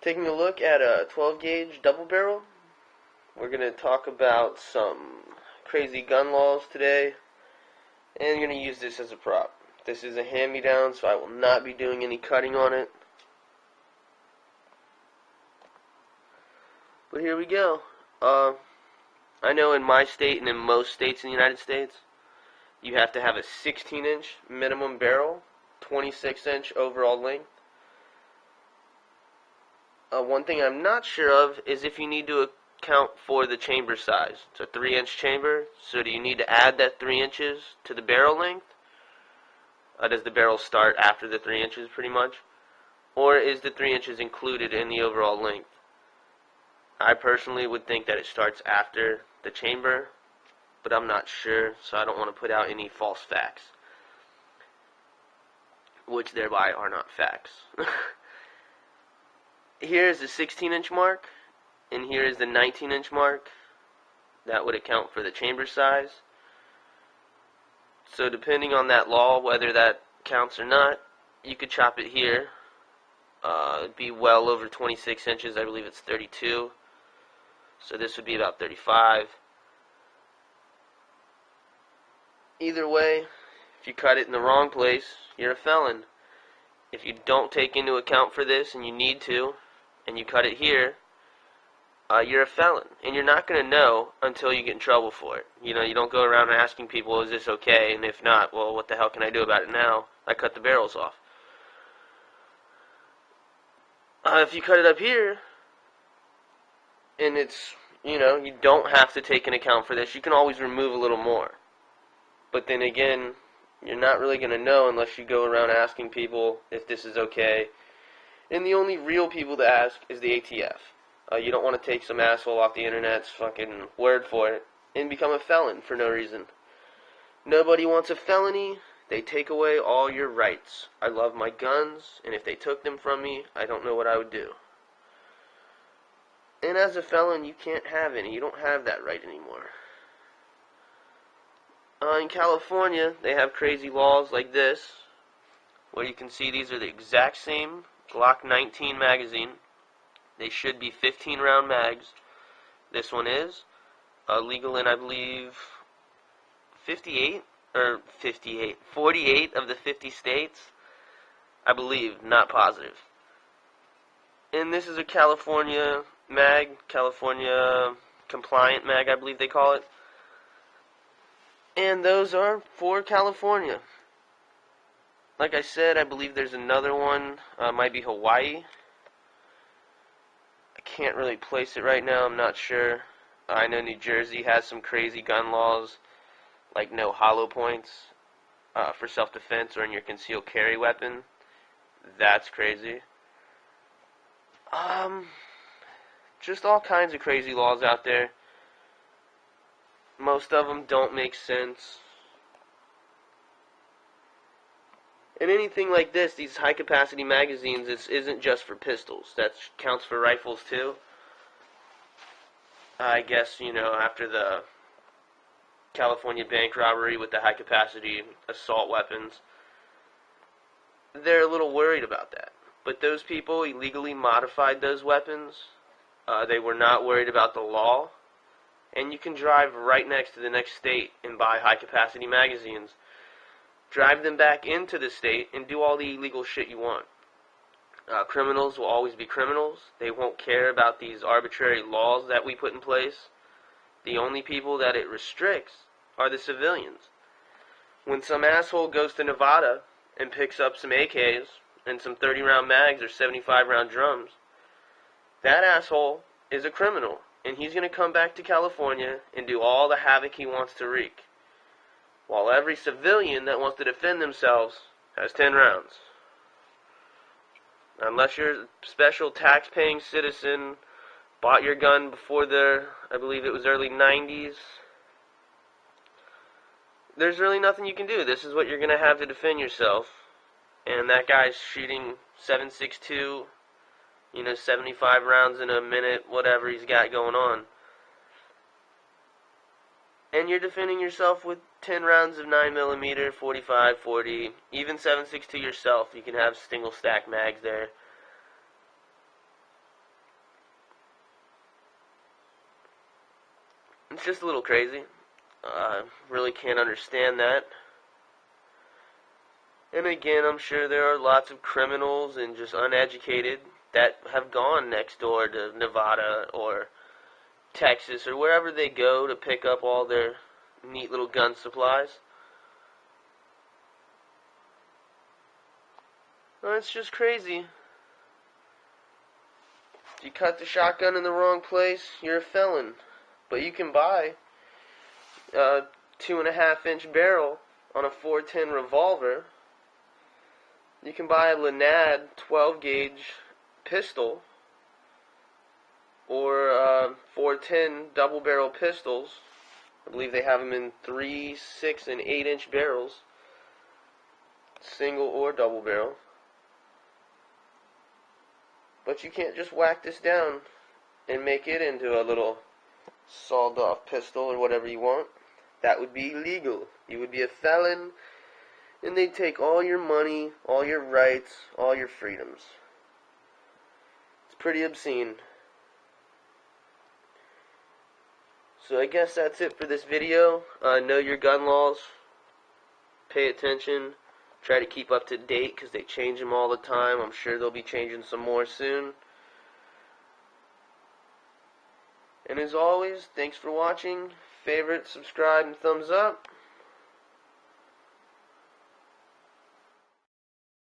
Taking a look at a 12 gauge double barrel. We're going to talk about some crazy gun laws today, and I'm going to use this as a prop. This is a hand-me-down, so I will not be doing any cutting on it. But here we go. I know in my state and in most states in the United States, you have to have a 16-inch minimum barrel, 26-inch overall length. One thing I'm not sure of is if you need to account for the chamber size. It's a 3-inch chamber, so do you need to add that 3 inches to the barrel length? Does the barrel start after the 3 inches pretty much? Or is the 3 inches included in the overall length? I personally would think that it starts after the chamber, but I'm not sure, so I don't want to put out any false facts, which thereby are not facts. Here is the 16-inch mark, and here is the 19-inch mark. That would account for the chamber size. So depending on that law, whether that counts or not, you could chop it here. It'd be well over 26 inches. I believe it's 32. So this would be about 35. Either way, if you cut it in the wrong place, you're a felon. If you don't take into account for this, and you need to, and you cut it here, you're a felon. And you're not going to know until you get in trouble for it. You know, you don't go around asking people, is this okay? And if not, well, what the hell can I do about it now? I cut the barrels off. If you cut it up here, and it's, you know, you don't have to take into account for this. You can always remove a little more. But then again, you're not really going to know unless you go around asking people if this is okay. And the only real people to ask is the ATF. You don't want to take some asshole off the internet's fucking word for it and become a felon for no reason. Nobody wants a felony. They take away all your rights. I love my guns, and if they took them from me, I don't know what I would do. And as a felon, you can't have any. You don't have that right anymore. In California, they have crazy laws like this, where you can see these are the exact same Glock 19 magazine. They should be 15-round mags. This one is legal in, I believe, 48 of the 50 states. I believe, not positive. And this is a California mag, California compliant mag, I believe they call it. And those are for California. Like I said, I believe there's another one, might be Hawaii. I can't really place it right now, I'm not sure. I know New Jersey has some crazy gun laws, like no hollow points for self-defense or in your concealed carry weapon. That's crazy. Just all kinds of crazy laws out there. Most of them don't make sense. And anything like this, these high-capacity magazines, this isn't just for pistols. That counts for rifles, too. I guess, you know, after the California bank robbery with the high-capacity assault weapons, they're a little worried about that. But those people illegally modified those weapons. They were not worried about the law. And you can drive right next to the next state and buy high-capacity magazines. Drive them back into the state and do all the illegal shit you want. Criminals will always be criminals. They won't care about these arbitrary laws that we put in place. The only people that it restricts are the civilians. When some asshole goes to Nevada and picks up some AKs and some 30-round mags or 75-round drums, that asshole is a criminal. And he's going to come back to California and do all the havoc he wants to wreak. While every civilian that wants to defend themselves has 10 rounds. Unless you're a special tax-paying citizen, bought your gun before the, I believe it was early 90s, there's really nothing you can do. This is what you're going to have to defend yourself. And that guy's shooting 7.62, 75 rounds in a minute, whatever he's got going on. And you're defending yourself with 10 rounds of 9mm, 45, 40, even 7.62 yourself. You can have single stack mags there. It's just a little crazy. Really can't understand that. And again, I'm sure there are lots of criminals and just uneducated that have gone next door to Nevada or Texas or wherever they go to pick up all their neat little gun supplies. Well, it's just crazy. If you cut the shotgun in the wrong place, you're a felon. But you can buy a 2.5-inch barrel on a .410 revolver. You can buy a Lanad 12-gauge pistol or .410 double-barrel pistols. I believe they have them in 3, 6, and 8-inch barrels, single or double barrel. But you can't just whack this down and make it into a little sawed-off pistol or whatever you want. That would be illegal. You would be a felon, and they'd take all your money, all your rights, all your freedoms. It's pretty obscene. So I guess that's it for this video. Know your gun laws. Pay attention. Try to keep up to date because they change them all the time. I'm sure they'll be changing some more soon. And as always, thanks for watching. Favorite, subscribe, and thumbs up.